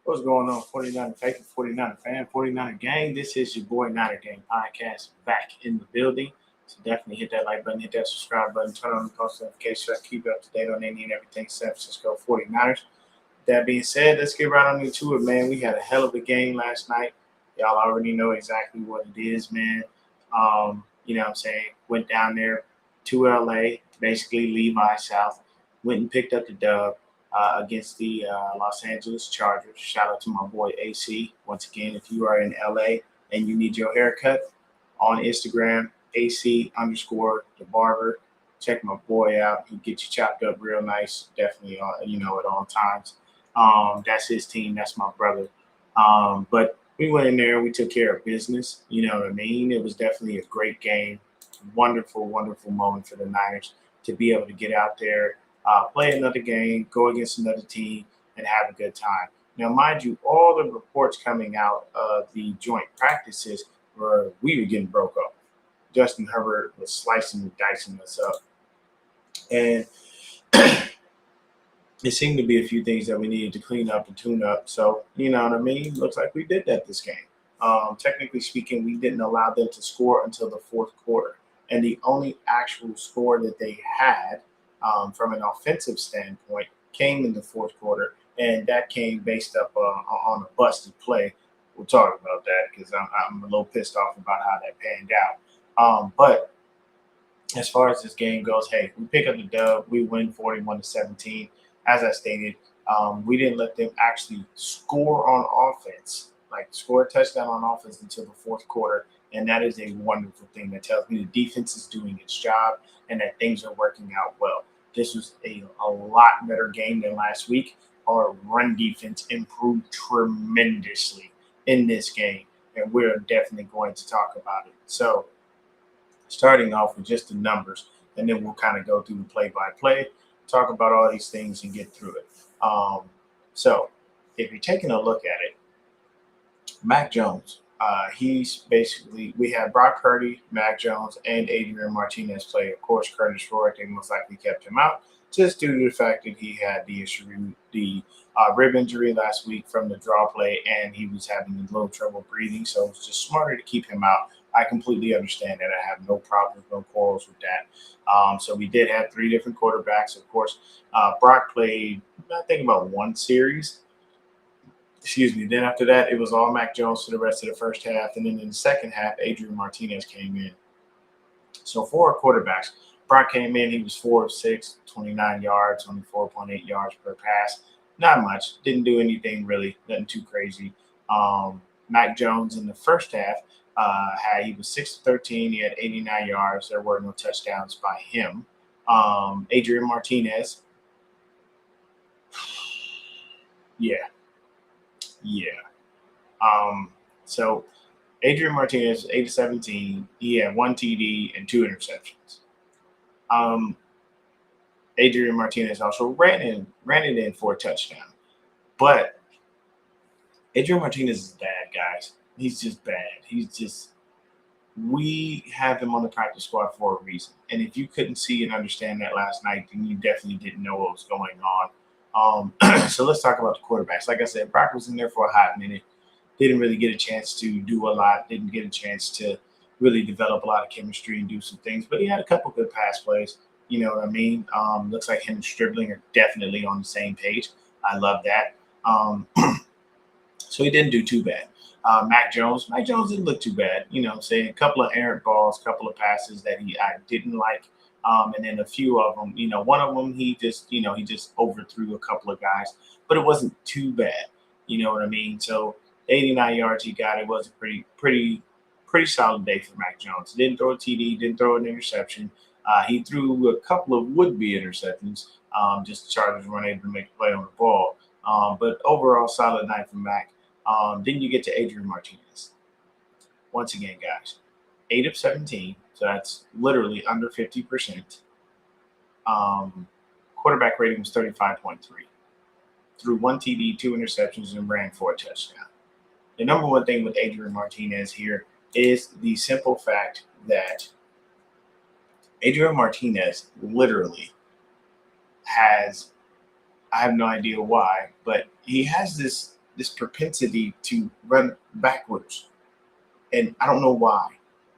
What's going on, 49 Faithful 49 fan, 49 gang? This is your boy Niner Gang Podcast back in the building. So definitely hit that like button, hit that subscribe button, turn on the post notifications so I keep you up to date on any and everything San Francisco 49ers. That being said, let's get right on into it, man. We had a hell of a game last night. Y'all already know exactly what it is, man. You know what I'm saying? Went down there to LA, basically Levi South, went and picked up the dub against the Los Angeles Chargers. Shout out to my boy AC. Once again, if you are in LA and you need your haircut, on Instagram, AC underscore the barber. Check my boy out. He get you chopped up real nice. Definitely, at all times. That's his team. That's my brother. But we went in there. We took care of business. You know what I mean? It was definitely a great game. Wonderful, wonderful moment for the Niners to be able to get out there, play another game, go against another team, and have a good time. Now, mind you, all the reports coming out of the joint practices were we were getting broke up. Justin Herbert was slicing and dicing us up. And it seemed to be a few things that we needed to clean up and tune up. So, you know what I mean? Looks like we did that this game. Technically speaking, we didn't allow them to score until the fourth quarter. And the only actual score that they had from an offensive standpoint came in the fourth quarter. And that came based up on a busted play. We'll talk about that because I'm a little pissed off about how that panned out. But as far as this game goes, hey, we pick up the dub. We win 41-17. As I stated, we didn't let them actually score on offense, like score a touchdown on offense until the fourth quarter. And that is a wonderful thing. That tells me the defense is doing its job and that things are working out well. This was a lot better game than last week. Our run defense improved tremendously in this game, and we're definitely going to talk about it. So, starting off with just the numbers, and then we'll kind of go through the play-by-play, talk about all these things, and get through it. So, if you're taking a look at it, Mac Jones, we had Brock Purdy, Mac Jones, and Adrian Martinez play. Of course, Curtis Roy, they most likely kept him out just due to the fact that he had the rib injury last week from the draw play, and he was having a little trouble breathing, so it was just smarter to keep him out. I completely understand that. I have no problems, no quarrels with that. So we did have three different quarterbacks. Of course, Brock played, I think, about one series. Excuse me. Then after that, it was all Mac Jones for the rest of the first half. And then in the second half, Adrian Martinez came in. So for our quarterbacks, Brock came in. He was 4 of 6, 29 yards, only 4.8 yards per pass. Not much. Didn't do anything really, nothing too crazy. Mac Jones in the first half, he was 6 of 13. He had 89 yards. There were no touchdowns by him. Adrian Martinez, yeah. So Adrian Martinez, 8 of 17. He had 1 TD and 2 interceptions. Adrian Martinez also ran it in for a touchdown. But Adrian Martinez is bad, guys. He's just bad. We have him on the practice squad for a reason. And if you couldn't see and understand that last night, then you definitely didn't know what was going on. So let's talk about the quarterbacks. Like I said, Brock was in there for a hot minute. Didn't really get a chance to do a lot. Didn't get a chance to really develop a lot of chemistry and do some things. But he had a couple good pass plays. You know what I mean? Looks like him and Stribling are definitely on the same page. I love that. So he didn't do too bad. Mac Jones didn't look too bad. You know what I'm saying? A couple of errant balls, a couple of passes that I didn't like. And then a few of them, one of them he just overthrew a couple of guys, but it wasn't too bad. You know what I mean? So 89 yards he got. It was a pretty solid day for Mac Jones. Didn't throw a TD, didn't throw an interception. He threw a couple of would-be interceptions. Just the Chargers weren't able to make a play on the ball. But overall, solid night for Mac. Then you get to Adrian Martinez. Once again, guys, 8 of 17. So that's literally under 50%. Quarterback rating was 35.3. Threw 1 TD, 2 interceptions, and ran for a touchdown. The number one thing with Adrian Martinez here is the simple fact that Adrian Martinez literally has, I have no idea why, but he has this this propensity to run backwards, and I don't know why.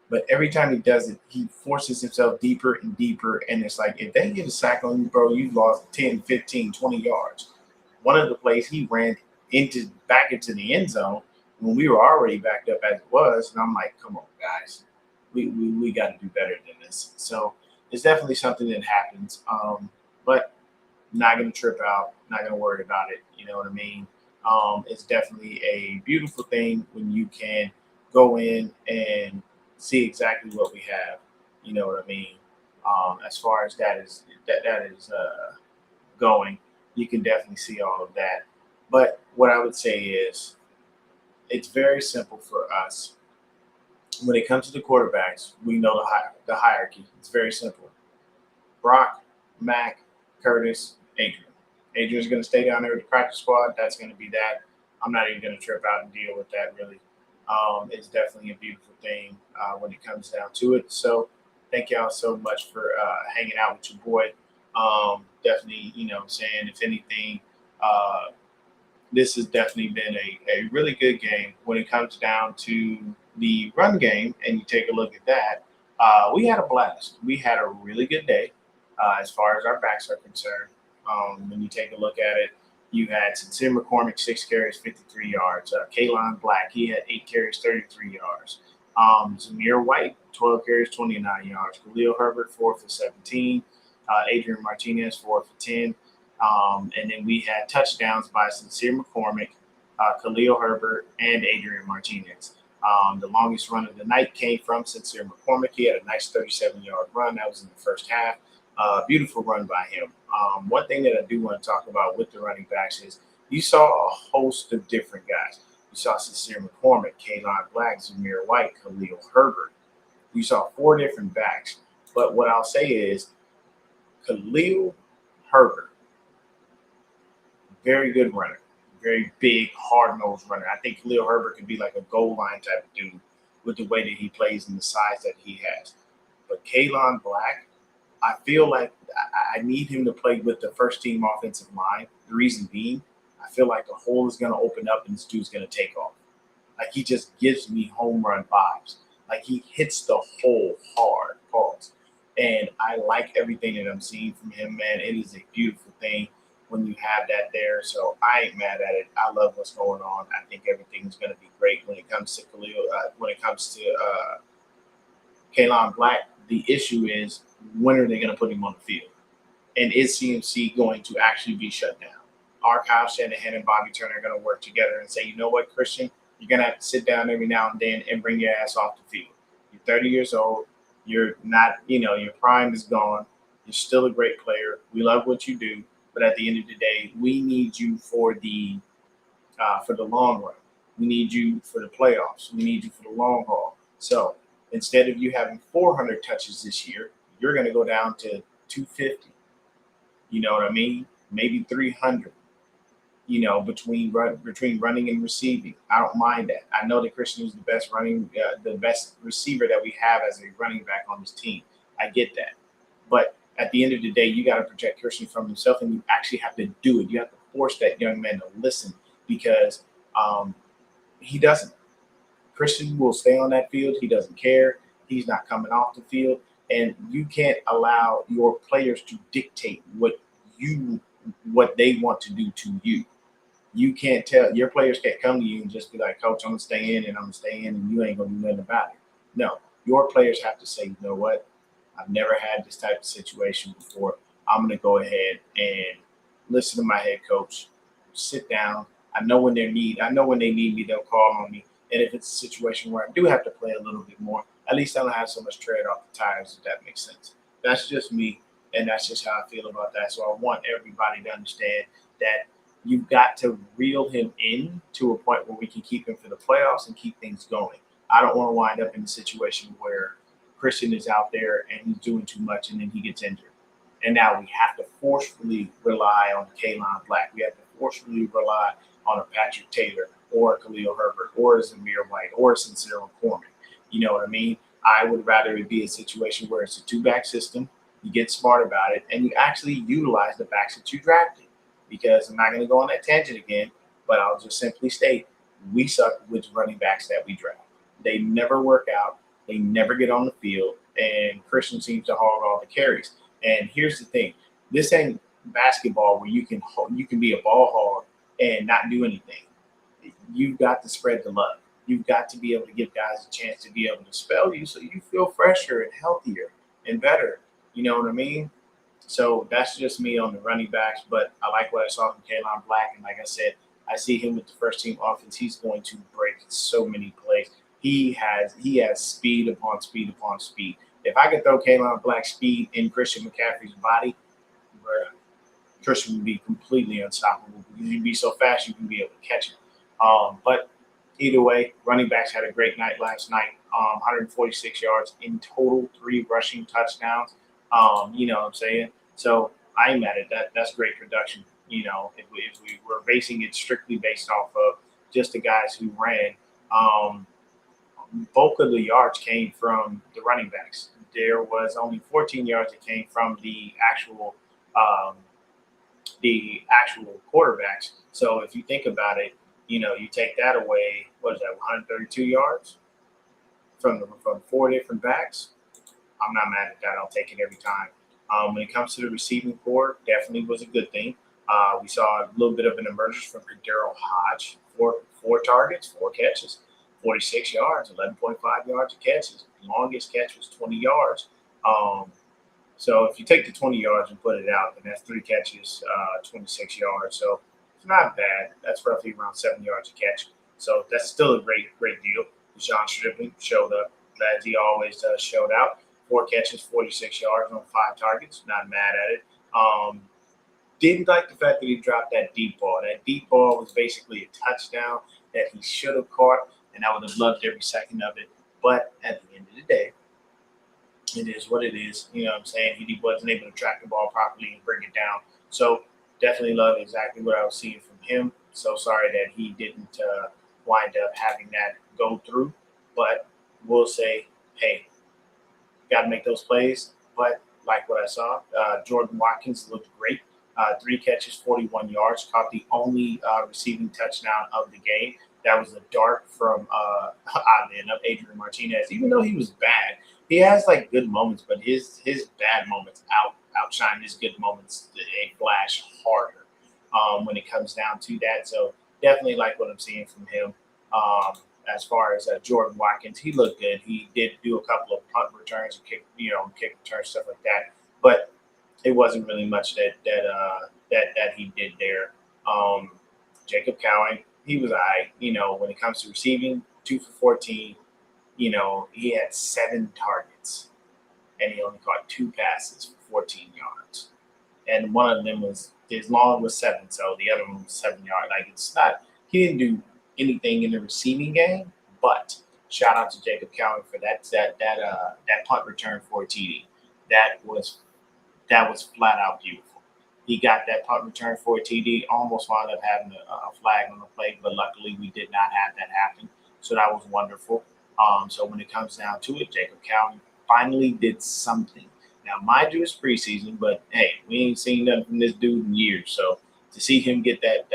But every time he does it, he forces himself deeper and deeper. And it's like, if they get a sack on you, bro, you've lost 10, 15, 20 yards. One of the plays he ran back into the end zone when we were already backed up as it was. And I'm like, come on, guys. We got to do better than this. So it's definitely something that happens. But not going to trip out, not going to worry about it. You know what I mean? It's definitely a beautiful thing when you can go in and see exactly what we have. You know what I mean? As far as that is going, you can definitely see all of that. But what I would say is, it's very simple for us. When it comes to the quarterbacks, we know the hierarchy. It's very simple. Brock, Mac, Curtis, Adrian. Adrian's going to stay down there with the practice squad. That's going to be that. I'm not even going to trip out and deal with that, really. It's definitely a beautiful thing when it comes down to it. So thank y'all so much for hanging out with your boy. Definitely, you know what I'm saying, if anything, uh, this has definitely been a really good game when it comes down to the run game. And you take a look at that. We had a blast. We had a really good day as far as our backs are concerned. When you take a look at it, you had Sincere McCormick, 6 carries, 53 yards. Kalon Black, he had 8 carries, 33 yards. Zamir White, 12 carries, 29 yards. Khalil Herbert, 4 for 17. Adrian Martinez, 4 for 10. And then we had touchdowns by Sincere McCormick, Khalil Herbert, and Adrian Martinez. The longest run of the night came from Sincere McCormick. He had a nice 37-yard run. That was in the first half. Beautiful run by him. One thing that I do want to talk about with the running backs is you saw a host of different guys. You saw Sincere McCormick, Kalon Black, Zamir White, Khalil Herbert. You saw 4 different backs. But what I'll say is Khalil Herbert, very good runner, very big, hard-nosed runner. I think Khalil Herbert could be like a goal line type of dude with the way that he plays and the size that he has. But Kalon Black, I feel like I need him to play with the first team offensive line. The reason being, I feel like the hole is going to open up and this dude's going to take off. Like, he just gives me home run vibes. Like, he hits the hole hard, pause. And I like everything that I'm seeing from him, man. It is a beautiful thing when you have that there. So I ain't mad at it. I love what's going on. I think everything's going to be great when it comes to Khalil. When it comes to Kalon Black, the issue is, when are they going to put him on the field? And is CMC going to actually be shut down? Are Kyle Shanahan and Bobby Turner going to work together and say, you know what, Christian, you're going to have to sit down every now and then and bring your ass off the field. You're 30 years old. You're not, your prime is gone. You're still a great player. We love what you do. But at the end of the day, we need you for the long run. We need you for the playoffs. We need you for the long haul. So instead of you having 400 touches this year, you're going to go down to 250. You know what I mean? Maybe 300. Between running and receiving. I don't mind that. I know that Christian is the best receiver that we have as a running back on this team. I get that. But at the end of the day, you got to protect Christian from himself, and you actually have to do it. You have to force that young man to listen, because he doesn't. Christian will stay on that field. He doesn't care. He's not coming off the field. And you can't allow your players to dictate what they want to do to you. You can't tell your players can't come to you and just be like, Coach, I'm gonna stay in, and you ain't gonna do nothing about it. No, your players have to say, you know what? I've never had this type of situation before. I'm gonna go ahead and listen to my head coach. Sit down. I know when they need me, they'll call on me. And if it's a situation where I do have to play a little bit more, at least I don't have so much tread off the tires, if that makes sense. That's just me, and that's just how I feel about that. So I want everybody to understand that you've got to reel him in to a point where we can keep him for the playoffs and keep things going. I don't want to wind up in a situation where Christian is out there and he's doing too much and then he gets injured. And now we have to forcefully rely on Kalon Black. We have to forcefully rely on a Patrick Taylor or a Khalil Herbert or a Zamir White or a Sincere McCormick. You know what I mean? I would rather it be a situation where it's a 2-back system. You get smart about it and you actually utilize the backs that you drafted. Because I'm not going to go on that tangent again, But I'll just simply state we suck with running backs that we draft. They never work out. They never get on the field, and Christian seems to hog all the carries. And here's the thing: this ain't basketball where you can be a ball hog and not do anything. You've got to spread the love. You've got to be able to give guys a chance to be able to spell you so you feel fresher and healthier and better. You know what I mean? So that's just me on the running backs, but I like what I saw from Kalon Black. And like I said, I see him with the first team offense. He's going to break so many plays. He has speed upon speed upon speed. If I could throw Kalon Black speed in Christian McCaffrey's body, bruh, Christian would be completely unstoppable because he'd be so fast you can be able to catch him. But either way, running backs had a great night last night. 146 yards in total, 3 rushing touchdowns. You know what I'm saying? So I'm mad at that. That's great production. You know, if we were basing it strictly based off of just the guys who ran, bulk of the yards came from the running backs. There was only 14 yards that came from um, the actual quarterbacks. So if you think about it, you know, you take that away, what is that, 132 yards from 4 different backs? I'm not mad at that. I'll take it every time. When it comes to the receiving core, definitely was a good thing. We saw a little bit of an emergence from Daryl Hodge. Four targets, 4 catches, 46 yards, 11.5 yards of catches. The longest catch was 20 yards. So if you take the 20 yards and put it out, then that's 3 catches, 26 yards. So it's not bad. That's roughly around 7 yards a catch. So that's still a great deal. John Stribling showed up, as he always does, showed out. 4 catches, 46 yards on 5 targets. Not mad at it. Didn't like the fact that he dropped that deep ball. That deep ball was basically a touchdown that he should have caught, and I would have loved every second of it. But at the end of the day, it is what it is. You know what I'm saying? He wasn't able to track the ball properly and bring it down. So definitely love exactly what I was seeing from him. So sorry that he didn't wind up having that go through. But we'll say, hey, got to make those plays. But like what I saw, Jordan Watkins looked great. 3 catches, 41 yards, caught the only receiving touchdown of the game. That was a dart from, oddly enough, Adrian Martinez. Even though he was bad, he has like good moments, but his bad moments outshine his good moments. They flash harder when it comes down to that. So definitely like what I'm seeing from him. As far as Jordan Watkins, he looked good. He did do a couple of punt returns and kick returns, stuff like that. But it wasn't really much that he did there. Jacob Cowan, he was all right. You know, when it comes to receiving, 2 for 14. You know, he had 7 targets, and he only caught 2 passes for 14 yards. And one of them was his long was 7, so the other one was 7 yards. Like it's not, he didn't do anything in the receiving game, but shout out to Jacob Cowan for that punt return for a TD. That was flat out beautiful. He got that punt return for a TD, almost wound up having a flag on the play, but luckily we did not have that happen. So that was wonderful. So when it comes down to it, Jacob Cowan finally did something. Now, mind you, it's preseason, but hey, we ain't seen nothing from this dude in years. So to see him get that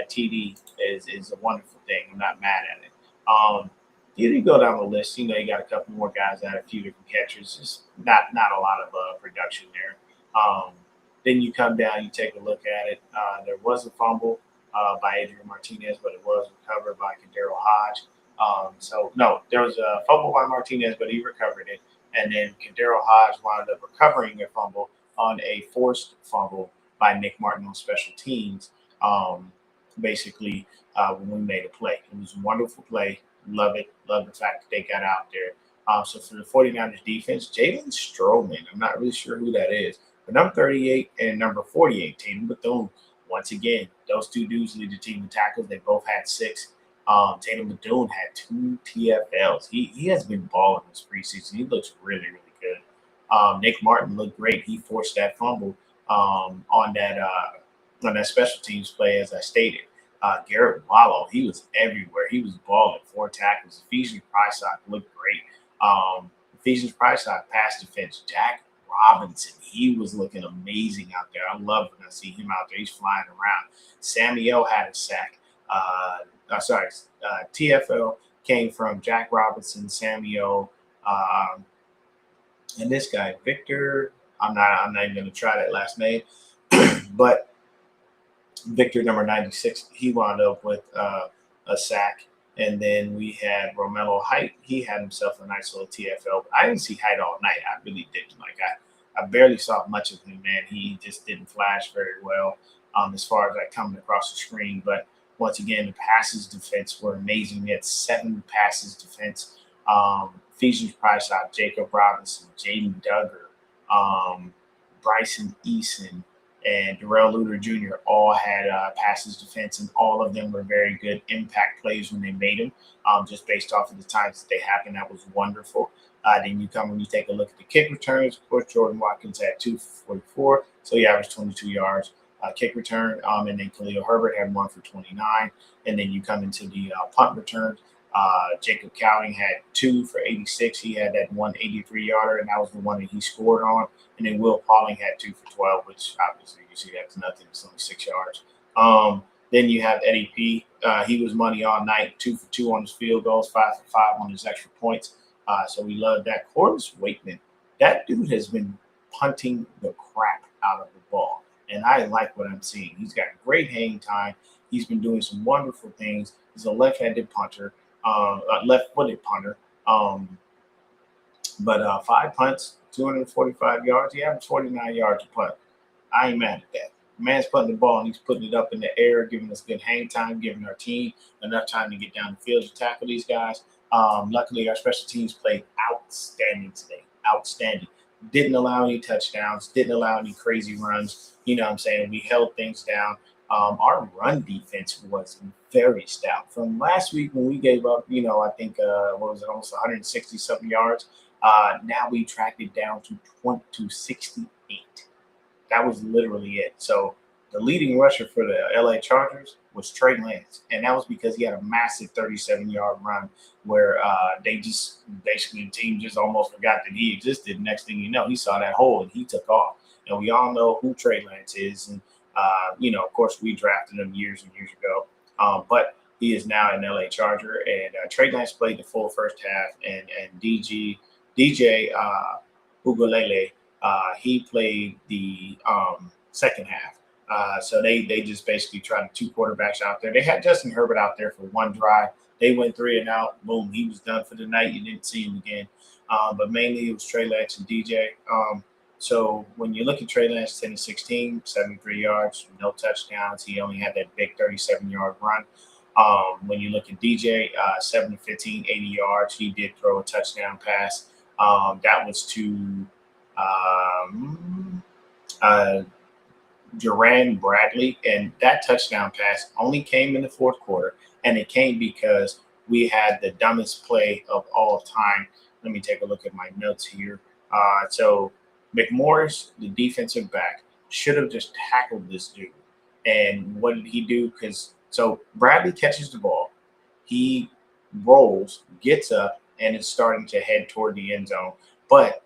TD is a wonderful thing. I'm not mad at it. You go down the list, you know, you got a couple more guys that had a few different catches. Just not a lot of production there. Then you come down, you take a look at it. There was a fumble by Adrian Martinez, but it was recovered by Kadero Hodge. No, there was a fumble by Martinez, but he recovered it. And then Kadero Hodge wound up recovering a fumble on a forced fumble by Nick Martin on special teams. Basically, when we made a play, it was a wonderful play. Love it. Love the fact that they got out there. So for the 49ers defense, Jalen Stroman, I'm not really sure who that is, but number 38 and number 48, Tatum Bethune. Once again, those 2 dudes lead the team in tackles. They both had 6. Tatum Bethune had 2 TFLs. He has been balling this preseason. He looks really good. Nick Martin looked great. He forced that fumble on that special teams play, as I stated. Garrett Wallow, he was everywhere. He was balling 4 tackles. Ephesians Prysock looked great. Ephesians Prysock pass defense. Jack Robinson, he was looking amazing out there. I love when I see him out there. He's flying around. Samuel had a sack. TFL came from Jack Robinson, Samuel, um, and this guy Victor. I'm not even going to try that last name, but Victor number 96, he wound up with a sack. And then we had Romello Height. He had himself a nice little TFL. I didn't see Height all night. I really didn't. I barely saw much of him, man. He just didn't flash very well as far as coming across the screen. But once again, the passes defense were amazing. We had 7 passes defense. Ephesians Price out, Jacob Robinson, Jaden Duggar, Bryson Eason, and Darrell Luter Jr. all had passes defense, and all of them were very good impact plays when they made them, just based off of the times that they happened. That was wonderful. Then when you take a look at the kick returns, of course, Jordan Watkins had 244, so he averaged 22 yards kick return, and then Khalil Herbert had 1 for 29. And then you come into the punt returns. Jacob Cowing had 2 for 86. He had that 183-yarder, and that was the one that he scored on. And then Will Pauling had 2 for 12, which obviously you see that's nothing. It's only 6 yards. Then you have Eddie P. He was money all night, 2 for 2 on his field goals, 5 for 5 on his extra points. So we love that. Corliss Wakeman, that dude has been punting the crap out of the ball. And I like what I'm seeing. He's got great hang time. He's been doing some wonderful things. He's a left-handed punter, left-footed punter. But 5 punts, 245 yards. He averaged 49 yards a punt. I ain't mad at that. The man's putting the ball and he's putting it up in the air, giving us good hang time, giving our team enough time to get down the field to tackle these guys. Luckily, our special teams played outstanding today. Outstanding. Didn't allow any touchdowns, didn't allow any crazy runs. You know what I'm saying? We held things down. Our run defense was very stout. From last week when we gave up, I think, almost 160 something yards. Now we tracked it down to 68. That was literally it. So the leading rusher for the LA Chargers was Trey Lance. And that was because he had a massive 37-yard run where they just basically the team just almost forgot that he existed. Next thing you know, he saw that hole and he took off. And we all know who Trey Lance is. And, of course, we drafted him years and years ago. But he is now an LA Charger. And Trey Lance played the full first half. And DJ Ugolele, he played the second half. So they just basically tried 2 quarterbacks out there. They had Justin Herbert out there for 1 drive. They went 3 and out. Boom, he was done for the night. You didn't see him again. But mainly it was Trey Lance and DJ. So when you look at Trey Lance, 10 to 16, 73 yards, no touchdowns. He only had that big 37-yard run. When you look at DJ, 7 to 15, 80 yards. He did throw a touchdown pass. That was to Duran Bradley, and that touchdown pass only came in the fourth quarter, and it came because we had the dumbest play of all time. Let me take a look at my notes here. So McMorris, the defensive back, should have just tackled this dude. And what did he do? So Bradley catches the ball, he rolls, gets up, and is starting to head toward the end zone. But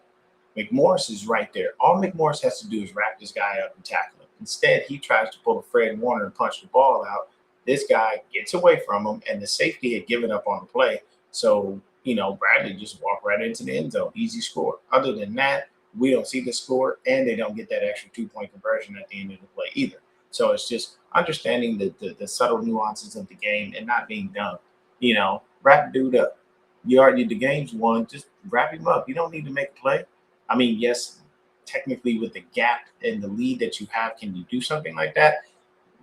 McMorris is right there. All McMorris has to do is wrap this guy up and tackle him. Instead, he tries to pull a Fred Warner and punch the ball out. This guy gets away from him, and the safety had given up on the play. So, Bradley just walked right into the end zone. Easy score. Other than that, we don't see the score, and they don't get that extra 2-point conversion at the end of the play either. So it's just understanding the subtle nuances of the game and not being dumb. Wrap the dude up. The game's won. Just wrap him up. You don't need to make a play. I mean, yes, technically with the gap and the lead that you have, can you do something like that?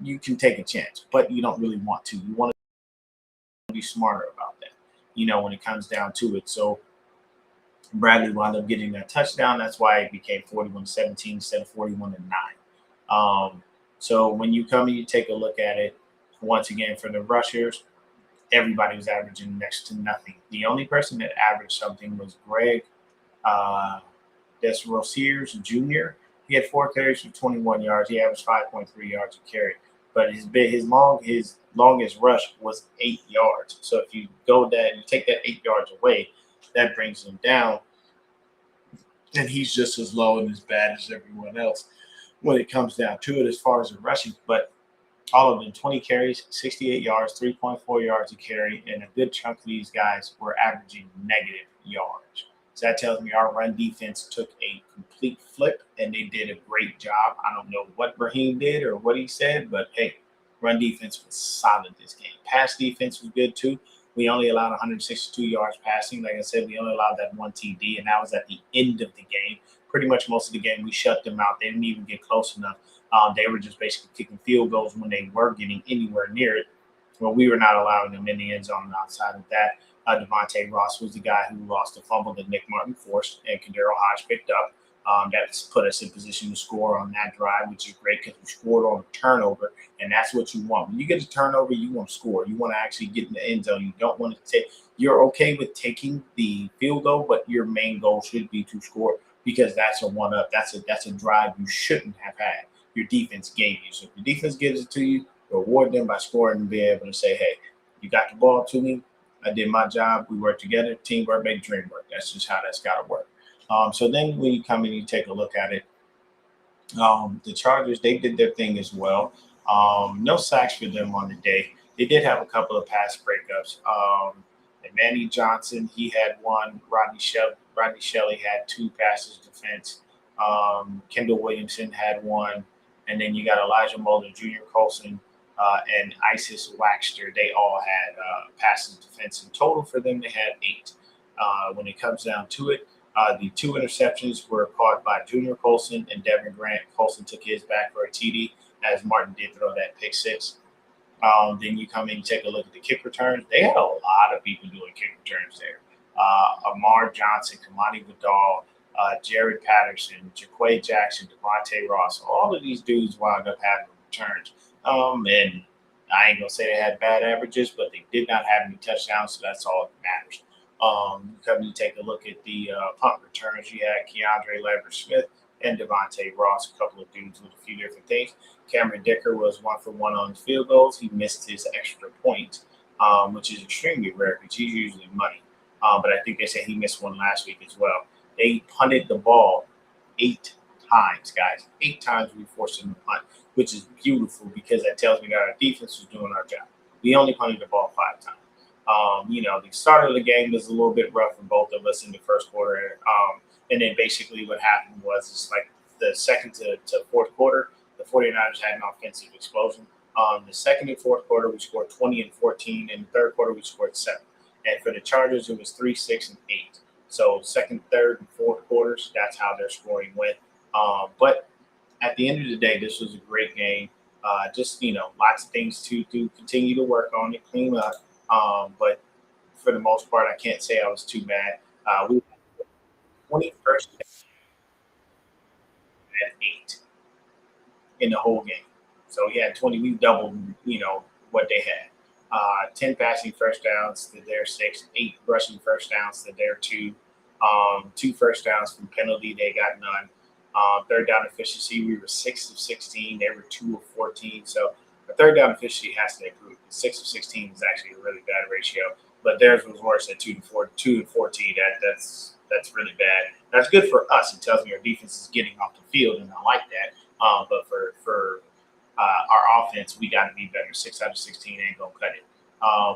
You can take a chance, but you don't really want to. You want to be smarter about that, when it comes down to it. So Bradley wound up getting that touchdown. That's why it became 41-17 instead of 41-9. So when you come and you take a look at it, once again, for the rushers, everybody was averaging next to nothing. The only person that averaged something was Greg Desrosiers Jr. He had 4 carries for 21 yards. He averaged 5.3 yards a carry. But his longest rush was 8 yards. So if you go that and you take that 8 yards away, that brings him down. And he's just as low and as bad as everyone else when it comes down to it as far as the rushing. But All of them, 20 carries, 68 yards, 3.4 yards a carry, and a good chunk of these guys were averaging negative yards. So that tells me our run defense took a complete flip, and they did a great job. I don't know what Raheem did or what he said, but hey, run defense was solid this game. Pass defense was good too. We only allowed 162 yards passing. Like I said, we only allowed that one TD, and that was at the end of the game. Pretty much most of the game, we shut them out. They didn't even get close enough. They were just basically kicking field goals when they were getting anywhere near it. Well, we were not allowing them in the end zone. And outside of that, Devontae Ross was the guy who lost the fumble that Nick Martin forced, and Kadero Hodge picked up. That's put us in position to score on that drive, which is great because we scored on a turnover, and that's what you want. When you get a turnover, you want to score. You want to actually get in the end zone. You don't want to take. You're okay with taking the field goal, but your main goal should be to score because that's a one up. That's a drive you shouldn't have had. Your defense gave you. So if your defense gives it to you, reward them by scoring and being able to say, hey, you got the ball to me. I did my job. We work together. Teamwork make dream work. That's just how that's got to work. So then when you come in, you take a look at it. The Chargers, they did their thing as well. No sacks for them on the day. They did have a couple of pass breakups. And Manny Johnson, he had one. Rodney Shelley had two passes defense. Kendall Williamson had one. And then you got Elijah Mulder, Junior Colson, and Isis Waxter. They all had passes defense. In total for them, they had 8. When it comes down to it, the 2 interceptions were caught by Junior Colson and Devin Grant. Colson took his back for a TD, as Martin did throw that pick 6. Then you come in and take a look at the kick returns. They had a lot of people doing kick returns there. Amar Johnson, Kamani Vidal, Jared Patterson, Jaquay Jackson, Devontae Ross. All of these dudes wound up having returns. And I ain't going to say they had bad averages, but they did not have any touchdowns, so that's all that matters. Come and take a look at the punt returns. You had Keandre Lever-Smith and Devontae Ross, a couple of dudes with a few different things. Cameron Dicker was 1 for 1 on field goals. He missed his extra point, which is extremely rare because he's usually money. But I think they said he missed one last week as well. They punted the ball 8 times, guys. 8 times we forced them to punt, which is beautiful because that tells me that our defense was doing our job. We only punted the ball 5 times. The start of the game was a little bit rough for both of us in the first quarter. And then basically what happened was it's like the second to fourth quarter, the 49ers had an offensive explosion. The second and fourth quarter, we scored 20 and 14. And the third quarter, we scored 7. And for the Chargers, it was 3, 6, and 8. So second, third, and fourth quarters, that's how their scoring went. But at the end of the day, this was a great game. Lots of things to continue to work on and clean up. But for the most part, I can't say I was too mad. We had 21st at 8 in the whole game. So he had 20. We doubled, what they had. 10 passing first downs to their 6, 8 rushing first downs to their 2, 2 first downs from penalty. They got none. Third down efficiency, we were 6 of 16. They were 2 of 14. So the third down efficiency has to improve. 6 of 16 is actually a really bad ratio, but theirs was worse at 2 and 14. That's really bad. That's good for us. It tells me our defense is getting off the field, and I like that. But for our offense, we got to be better. 6 out of 16 ain't gonna cut it.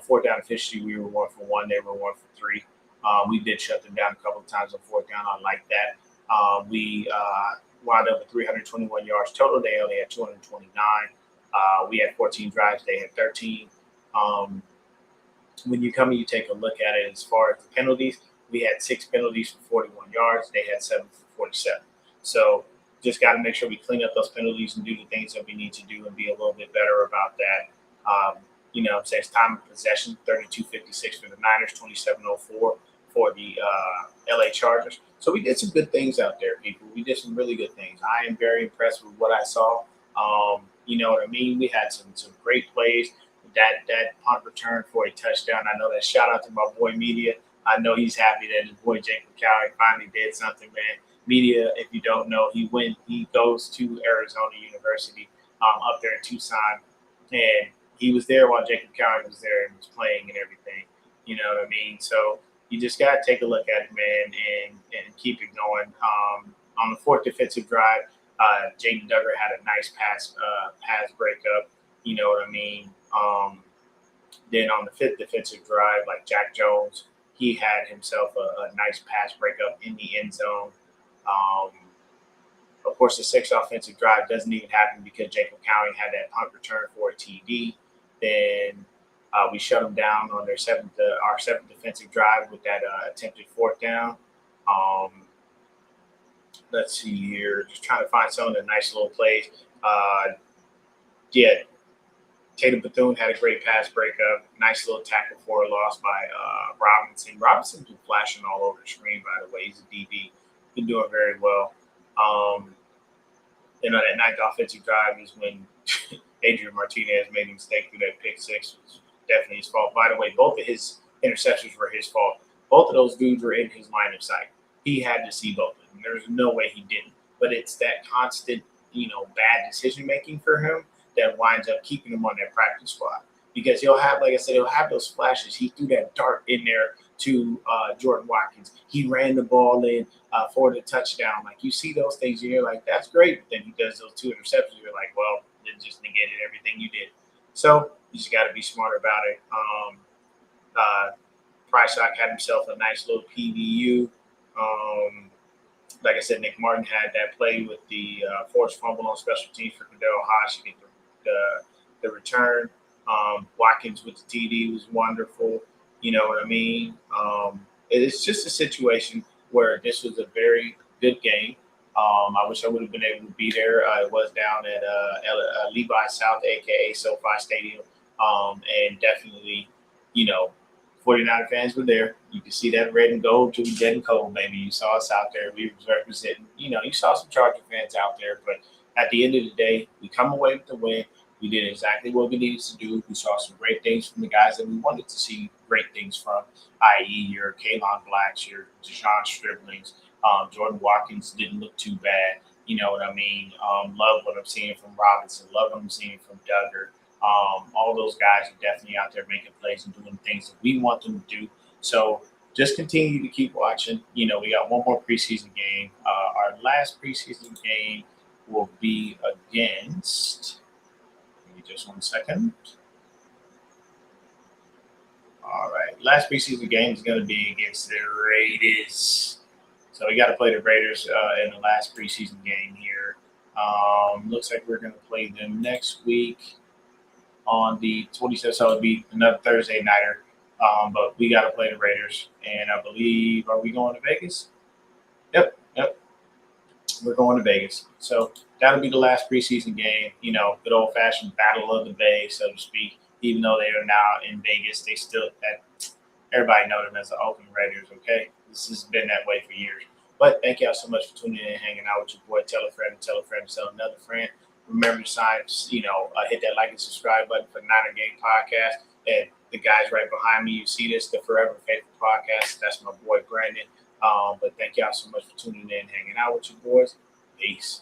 Fourth down efficiency, we were 1 for 1. They were 1 for 3. We did shut them down a couple of times on fourth down. I like that. We wound up with 321 yards total. They only had 229. We had 14 drives. They had 13. When you come and you take a look at it as far as the penalties, we had 6 penalties for 41 yards. They had 7 for 47. So just got to make sure we clean up those penalties and do the things that we need to do and be a little bit better about that. It's time of possession, 32-56 for the Niners, 27-04 for the LA Chargers. So we did some good things out there, people. We did some really good things. I am very impressed with what I saw. You know what I mean? We had some great plays. That punt return for a touchdown. I know that. Shout out to my boy Media. I know he's happy that his boy Jacob Cowrie finally did something, man. Media, if you don't know, he goes to Arizona University up there in Tucson, and he was there while Jacob Cowrie was there and was playing and everything. You know what I mean? So you just got to take a look at it, man, and keep it going. On the fourth defensive drive, Jaden Duggar had a nice pass breakup. You know what I mean? Then on the fifth defensive drive, like Jack Jones, he had himself a nice pass breakup in the end zone. Um, of course, the sixth offensive drive doesn't even happen because Jacob County had that punt return for a TD. Then we shut them down on our seventh defensive drive with that attempted fourth down. Um, let's see here, just trying to find some of the nice little plays. Uh, yeah, Tatum Bethune had a great pass breakup. Nice little tackle for a loss by Robinson. Robinson's been flashing all over the screen, by the way. He's a DB. Been doing very well. Then on that ninth offensive drive is when Adrian Martinez made a mistake through that pick six. It was definitely his fault. By the way, both of his interceptions were his fault. Both of those dudes were in his line of sight. He had to see both of them. There's no way he didn't. But it's that constant, bad decision making for him that winds up keeping him on that practice squad. Because he'll have, like I said, he'll have those flashes. He threw that dart in there to Jordan Watkins. He ran the ball in for the touchdown. Like, you see those things, and you're like, that's great. But then he does those two interceptions. You're like, well, it just negated everything you did. So you just got to be smart about it. Prysock had himself a nice little PBU. Like I said, Nick Martin had that play with the forced fumble on special teams for Cadell Hodge to get the return. Watkins with the TD was wonderful. You know what I mean? It's just a situation where this was a very good game. I wish I would have been able to be there. It was down at Levi South, aka SoFi Stadium, and definitely, 49er fans were there. You could see that red and gold till we dead and cold, baby. You saw us out there. We was representing. You saw some Charger fans out there, but at the end of the day, we come away with the win. We did exactly what we needed to do. We saw some great things from the guys that we wanted to see great things from, i.e. your Kalon Blacks, your Deshaun Striblings. Jordan Watkins didn't look too bad. You know what I mean? Love what I'm seeing from Robinson. Love what I'm seeing from Duggar. All those guys are definitely out there making plays and doing things that we want them to do. So just continue to keep watching. We got one more preseason game. Our last preseason game will be against. Give me just 1 second. All right. Last preseason game is going to be against the Raiders. So we got to play the Raiders in the last preseason game here. Looks like we're going to play them next week on the 27th. So it'll be another Thursday nighter. But we got to play the Raiders. And I believe, are we going to Vegas? Yep. We're going to Vegas. So that'll be the last preseason game. Good old fashioned battle of the Bay, so to speak. Even though they are now in Vegas, they still everybody know them as the Oakland Raiders. Okay, this has been that way for years. But thank y'all so much for tuning in and hanging out with your boy. Tell a friend, tell another friend. Remember to sign, hit that like and subscribe button for Niner Game Podcast. And the guys right behind me, you see this, the Forever Faithful Podcast. That's my boy Brandon. But thank y'all so much for tuning in and hanging out with you boys. Peace.